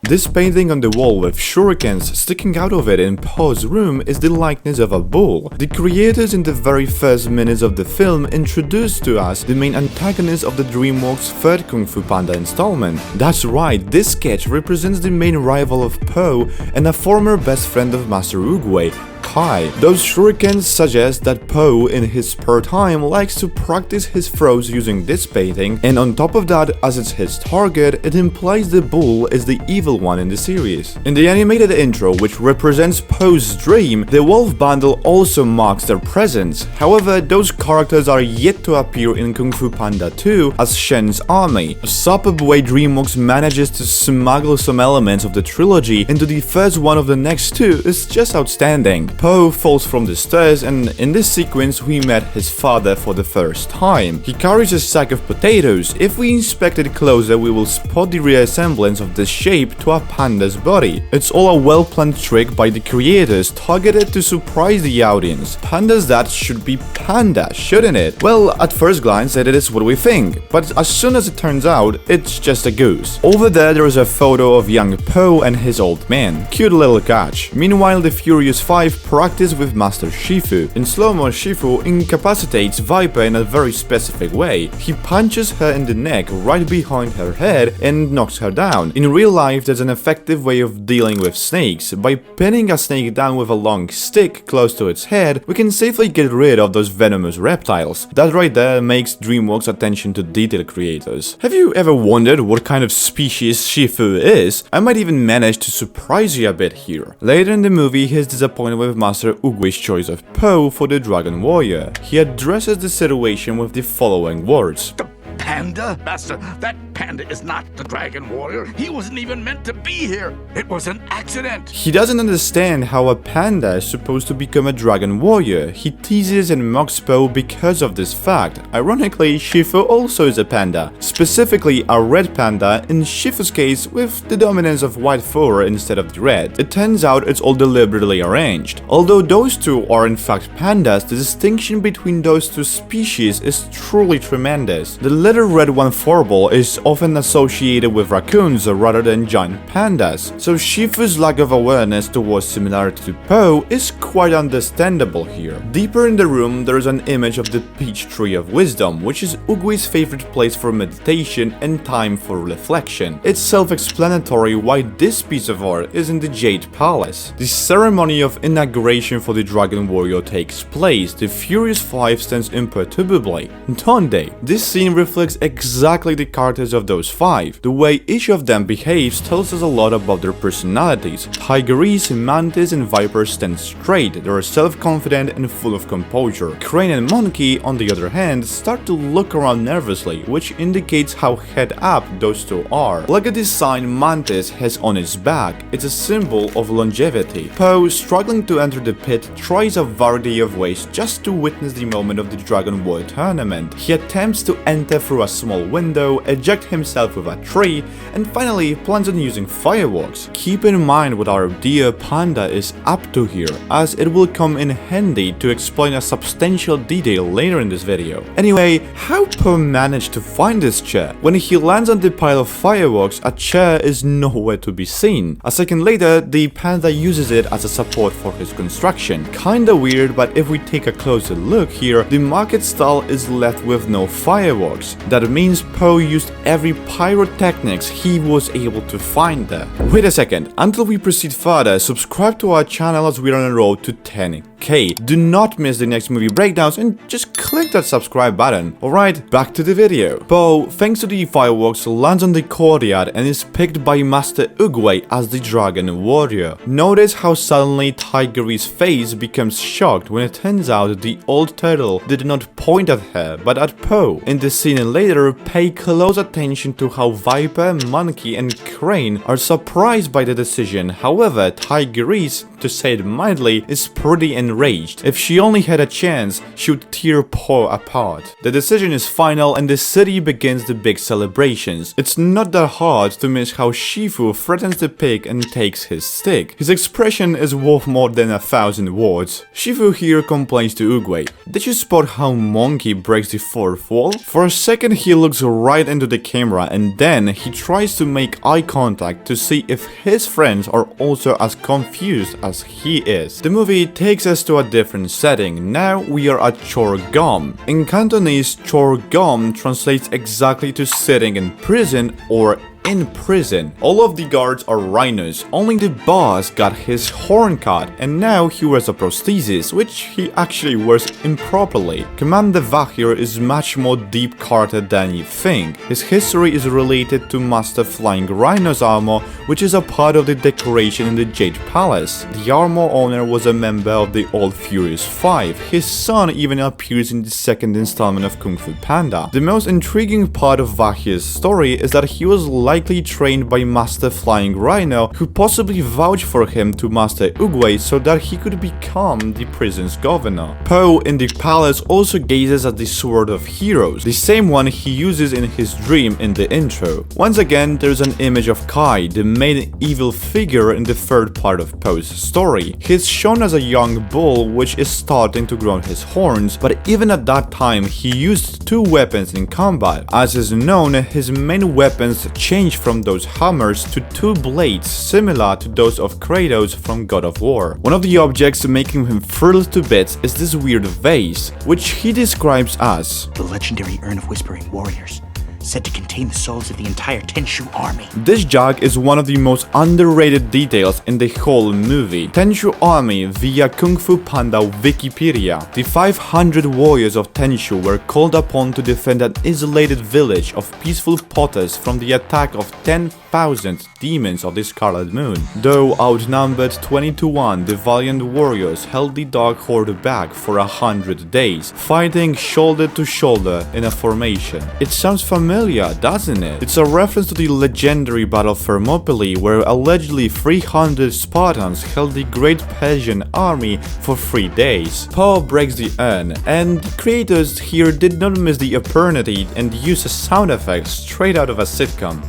This painting on the wall with shurikens sticking out of it in Po's room is the likeness of a bull. The creators in the very first minutes of the film introduced to us the main antagonist of the DreamWorks third Kung Fu Panda installment. That's right, this sketch represents the main rival of Po and a former best friend of Master Oogway, Kai. Those shurikens suggest that Po in his spare time likes to practice his throws using this painting, and on top of that, as it's his target, it implies the bull is the evil one in the series. In the animated intro, which represents Po's dream, the wolf bundle also marks their presence. However, those characters are yet to appear in Kung Fu Panda 2 as Shen's army. A superb way DreamWorks manages to smuggle some elements of the trilogy into the first one of the next two is just outstanding. Po falls from the stairs, and in this sequence we met his father for the first time. He carries a sack of potatoes. If we inspect it closer, we will spot the resemblance of this shape to a panda's body. It's all a well-planned trick by the creators targeted to surprise the audience. Panda's dad should be Panda, shouldn't it? Well, at first glance it is what we think, but as soon as it turns out, it's just a goose. Over there is a photo of young Po and his old man. Cute little catch. Meanwhile, the Furious Five practice with Master Shifu. In slow-mo, Shifu incapacitates Viper in a very specific way. He punches her in the neck right behind her head and knocks her down. In real life, there's an effective way of dealing with snakes. By pinning a snake down with a long stick close to its head, we can safely get rid of those venomous reptiles. That right there makes DreamWorks attention to detail creators. Have you ever wondered what kind of species Shifu is? I might even manage to surprise you a bit here. Later in the movie, he's disappointed with Master Oogway's choice of Po for the Dragon Warrior. He addresses the situation with the following words. Panda? Master, that panda is not the Dragon Warrior. He wasn't even meant to be here. It was an accident. He doesn't understand how a panda is supposed to become a Dragon Warrior. He teases and mocks Po because of this fact. Ironically, Shifu also is a panda, specifically a red panda, in Shifu's case with the dominance of white fur instead of the red. It turns out it's all deliberately arranged. Although those two are in fact pandas, the distinction between those two species is truly tremendous. The little red one furball is often associated with raccoons rather than giant pandas, so Shifu's lack of awareness towards similarity to Po is quite understandable here. Deeper in the room, there is an image of the Peach Tree of Wisdom, which is Oogway's favorite place for meditation and time for reflection. It's self-explanatory why this piece of art is in the Jade Palace. The ceremony of inauguration for the Dragon Warrior takes place. The Furious Five stands imperturbably, don't they? This scene reflects exactly the characters of those five. The way each of them behaves tells us a lot about their personalities. Tigerese, Mantis, and Viper stand straight. They are self-confident and full of composure. Crane and Monkey, on the other hand, start to look around nervously, which indicates how head up those two are. Look at this sign Mantis has on his back. It's a symbol of longevity. Po, struggling to enter the pit, tries a variety of ways just to witness the moment of the Dragon Warrior tournament. He attempts to enter through a small window, eject himself with a tree, and finally plans on using fireworks. Keep in mind what our dear panda is up to here, as it will come in handy to explain a substantial detail later in this video. Anyway, how Po managed to find this chair? When he lands on the pile of fireworks, a chair is nowhere to be seen. A second later, the panda uses it as a support for his construction. Kinda weird, but if we take a closer look here, the market stall is left with no fireworks. That means Po used every pyrotechnics he was able to find there. Wait a second, until we proceed further, subscribe to our channel as we are on the road to 10k. Do not miss the next movie breakdowns and just click that subscribe button. Alright, back to the video. Po, thanks to the fireworks, lands on the courtyard and is picked by Master Oogway as the Dragon Warrior. Notice how suddenly Tigerese's face becomes shocked when it turns out the old turtle did not point at her but at Po. In the scene later, pay close attention to how Viper, Monkey, and Crane are surprised by the decision. However, Tigerese, to say it mildly, is pretty enraged. If she only had a chance, she would tear Po apart. The decision is final and the city begins the big celebrations. It's not that hard to miss how Shifu threatens the pig and takes his stick. His expression is worth more than 1,000 words. Shifu here complains to Oogway, "Did you spot how Monkey breaks the fourth wall?" For a second he looks right into the camera and then he tries to make eye contact to see if his friends are also as confused as he is. The movie takes us to a different setting. Now we are at Chor Gom. In Cantonese, Chor Gom translates exactly to sitting in prison or in prison. All of the guards are rhinos, only the boss got his horn cut and now he wears a prosthesis, which he actually wears improperly. Commander Vahir is much more deep-carted than you think. His history is related to Master Flying Rhino's armor, which is a part of the decoration in the Jade Palace. The armor owner was a member of the Old Furious 5. His son even appears in the second installment of Kung Fu Panda. The most intriguing part of Vahir's story is that he was likely trained by Master Flying Rhino, who possibly vouched for him to Master Oogway so that he could become the prison's governor. Po in the palace also gazes at the Sword of Heroes, the same one he uses in his dream in the intro. Once again, there's an image of Kai, the main evil figure in the third part of Po's story. He's shown as a young bull which is starting to grow his horns, but even at that time he used two weapons in combat. As is known, his main weapons change from those hammers to two blades similar to those of Kratos from God of War. One of the objects making him thrilled to bits is this weird vase, which he describes as the legendary Urn of Whispering Warriors, said to contain the souls of the entire Tenshu army. This jug is one of the most underrated details in the whole movie. Tenshu army via Kung Fu Panda Wikipedia. The 500 warriors of Tenshu were called upon to defend an isolated village of peaceful potters from the attack of 10,000 demons of the Scarlet Moon. Though outnumbered 20 to 1, the valiant warriors held the Dark Horde back for 100 days, fighting shoulder to shoulder in a formation. It sounds familiar, doesn't it? It's a reference to the legendary Battle of Thermopylae, where allegedly 300 Spartans held the Great Persian army for 3 days. Po breaks the urn, and the creators here did not miss the opportunity and use a sound effect straight out of a sitcom.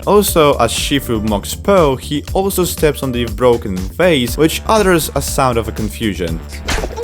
Also, as Shifu mocks Po, he also steps on the broken vase, which utters a sound of confusion.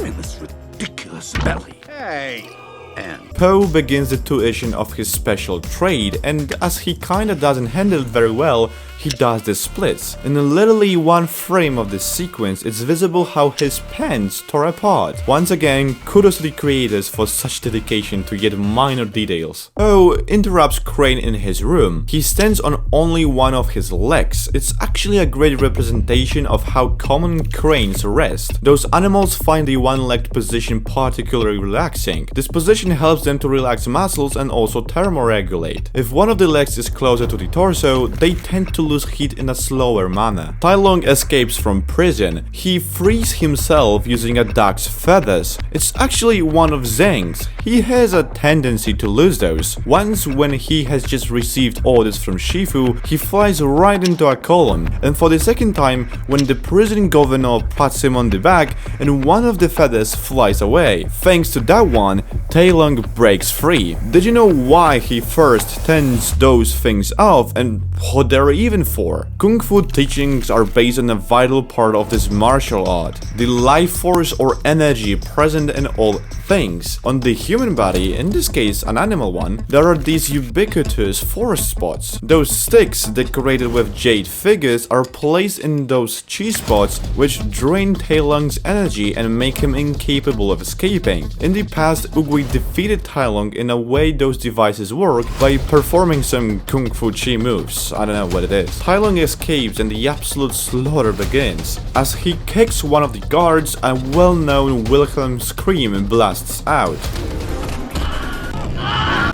In this ridiculous belly. Hey. And Po begins the tuition of his special trade, and as he kinda doesn't handle it very well, he does the splits. In literally one frame of this sequence, it's visible how his pants tore apart. Once again, kudos to the creators for such dedication to yet minor details. Po interrupts Crane in his room. He stands on only one of his legs. It's actually a great representation of how common cranes rest. Those animals find the one-legged position particularly relaxing. This position helps them to relax muscles and also thermoregulate. If one of the legs is closer to the torso, they tend to lose heat in a slower manner. Tailung escapes from prison. He frees himself using a duck's feathers. It's actually one of Zhang's. He has a tendency to lose those. Once, when he has just received orders from Shifu, he flies right into a column, and for the second time, when the prison governor pats him on the back and one of the feathers flies away. Thanks to that one, Tailung breaks free. Did you know why he first turns those things off and what they're even for? Kung Fu teachings are based on a vital part of this martial art, the life force or energy present in all things. On the human body, in this case an animal one, there are these ubiquitous force spots. Those sticks decorated with jade figures are placed in those chi spots which drain Tailung's energy and make him incapable of escaping. In the past, Oogway defeated Tailung in a way those devices work by performing some Kung Fu Chi moves. I don't know what it is. Tailung escapes and the absolute slaughter begins. As he kicks one of the guards, a well-known Wilhelm scream blasts out.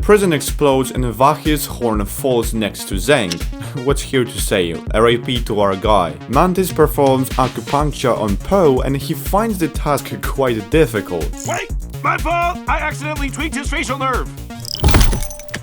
Prison explodes and Vahir's horn falls next to Zhang. What's here to say? RIP to our guy. Mantis performs acupuncture on Po and he finds the task quite difficult. wait, my fault. I accidentally tweaked his facial nerve.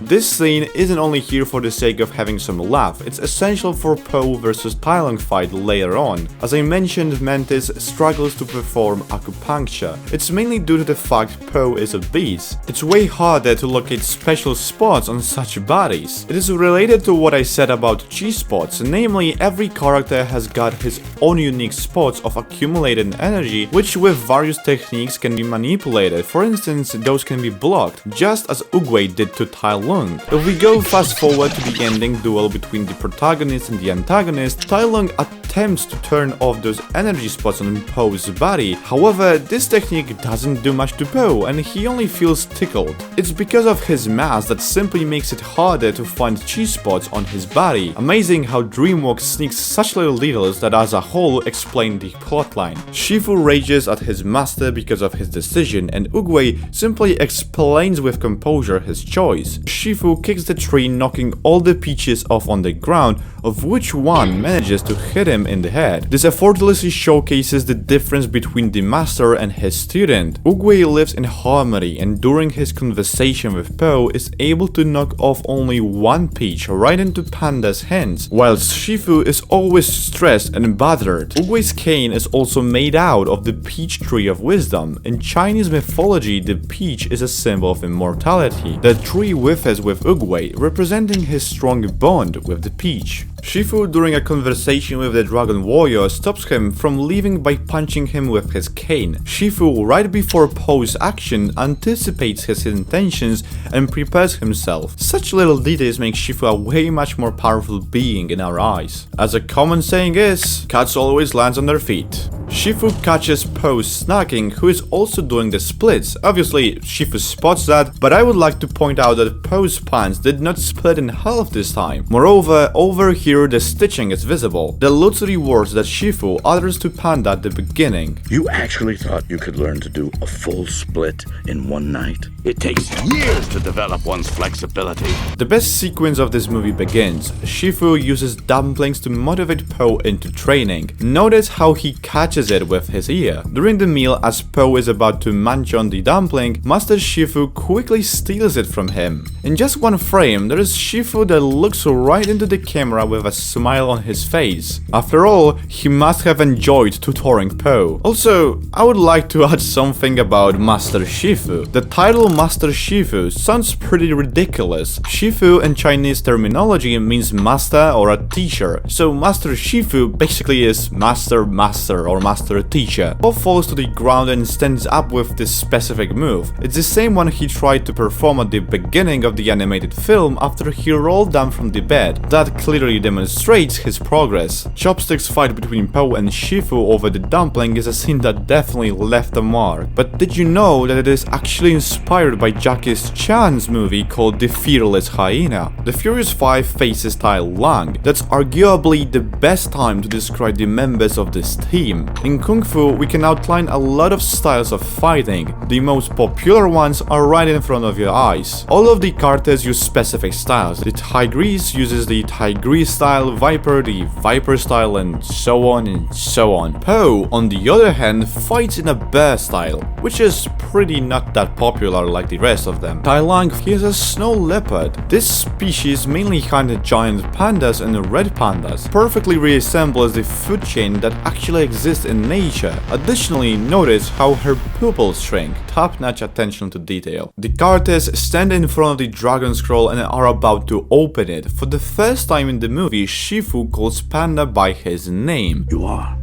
This scene isn't only here for the sake of having some laugh, it's essential for Po vs tailung fight later on. As I mentioned, Mantis struggles to perform acupuncture. It's mainly due to the fact Po is obese. It's way harder to locate special spots on such bodies. It is related to what I said about G-spots, namely every character has got his own unique spots of accumulated energy, which with various techniques can be manipulated. For instance, those can be blocked, just as Oogway did to Tailung. If we go fast forward to the ending duel between the protagonist and the antagonist, Tailung attempts to turn off those energy spots on Po's body. However, this technique doesn't do much to Po, and he only feels tickled. It's because of his mass that simply makes it harder to find G-spots on his body. Amazing how DreamWorks sneaks such little details that as a whole explain the plotline. Shifu rages at his master because of his decision, and Oogway simply explains with composure his choice. Shifu kicks the tree, knocking all the peaches off on the ground, of which one manages to hit him in the head. This effortlessly showcases the difference between the master and his student. Oogway lives in harmony, and during his conversation with Po is able to knock off only one peach right into Panda's hands, whilst Shifu is always stressed and bothered. Oogway's cane is also made out of the peach tree of wisdom. In Chinese mythology, the peach is a symbol of immortality. The tree whiffs with Oogway, representing his strong bond with the peach. Shifu, during a conversation with the Dragon Warrior, stops him from leaving by punching him with his cane. Shifu, right before Po's action, anticipates his intentions and prepares himself. Such little details make Shifu a way much more powerful being in our eyes. As a common saying is, cats always land on their feet. Shifu catches Po snacking, who is also doing the splits. Obviously, Shifu spots that, but I would like to point out that Po's pants did not split in half this time. Moreover, over here the stitching is visible. The illusory words that Shifu utters to Panda at the beginning. You actually thought you could learn to do a full split in one night? It takes years to develop one's flexibility. The best sequence of this movie begins. Shifu uses dumplings to motivate Po into training. Notice how he catches it with his ear. During the meal, as Po is about to munch on the dumpling, Master Shifu quickly steals it from him. In just one frame, there is Shifu that looks right into the camera with a smile on his face. After all, he must have enjoyed tutoring Po. Also, I would like to add something about Master Shifu. The title Master Shifu sounds pretty ridiculous. Shifu in Chinese terminology means master or a teacher, so Master Shifu basically is master or master teacher. Po falls to the ground and stands up with this specific move. It's the same one he tried to perform at the beginning of the animated film after he rolled down from the bed. That clearly demonstrates his progress. Chopsticks fight between Po and Shifu over the dumpling is a scene that definitely left a mark. But did you know that it is actually inspired by Jackie Chan's movie called The Fearless Hyena? The Furious 5 faces Tai Lung. That's arguably the best time to describe the members of this team. In Kung Fu, we can outline a lot of styles of fighting. The most popular ones are right in front of your eyes. All of the karaters use specific styles. The Tigris uses the Tigris style, Viper the Viper style, and so on and so on. Po, on the other hand, fights in a bear style, which is pretty not that popular like the rest of them. Tai Lung, he is a snow leopard. This species mainly hunted giant pandas and red pandas, perfectly reassembles the food chain that actually exists in nature. Additionally, notice how her pupils shrink. Top-notch attention to detail. The karaters stand in front of the dragon scroll and are about to open it. For the first time in the movie, Shifu calls Panda by his name. You are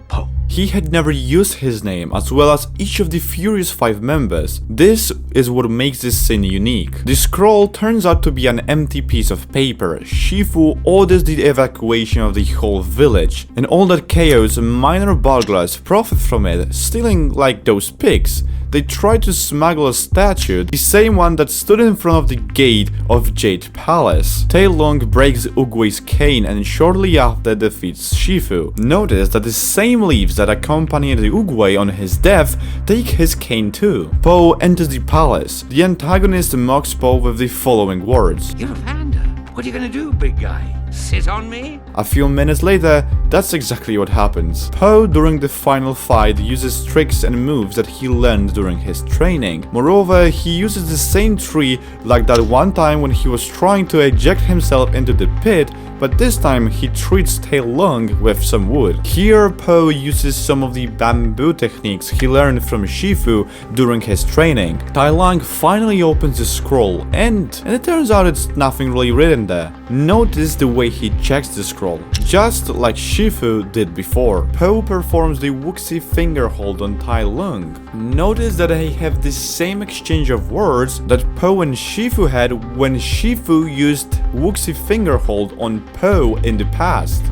Po. He had never used his name, as well as each of the Furious 5 members. This is what makes this scene unique. The scroll turns out to be an empty piece of paper. Shifu orders the evacuation of the whole village. In all that chaos, minor burglars profit from it, stealing like those pigs. They try to smuggle a statue, the same one that stood in front of the gate of Jade Palace. Tailung breaks Oogway's cane and shortly after defeats Shifu. Notice that the same leaves that accompanied the Oogway on his death take his cane too. Po enters the palace. The antagonist mocks Po with the following words. You're a panda. What are you gonna do, big guy? Sit on me? A few minutes later, that's exactly what happens. Po, during the final fight, uses tricks and moves that he learned during his training. Moreover, he uses the same tree like that one time when he was trying to eject himself into the pit, but this time he treats tailung with some wood. Here, Po uses some of the bamboo techniques he learned from Shifu during his training. Tailung finally opens the scroll, and it turns out it's nothing really written there. Notice the way he checks the scroll, just like Shifu did before. Po performs the Wuxi finger hold on Tailung. Notice that they have the same exchange of words that Po and Shifu had when Shifu used Wuxi finger hold on Po in the past.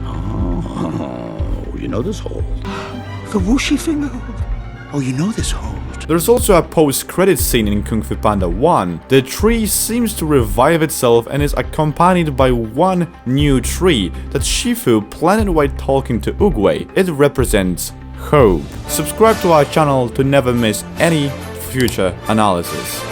Oh, you know this hold. The whooshy finger hold. Oh, you know this hold. There's also a post-credit scene in Kung Fu Panda 1. The tree seems to revive itself and is accompanied by one new tree that Shifu planted while talking to Oogway. It represents hope. Subscribe to our channel to never miss any future analysis.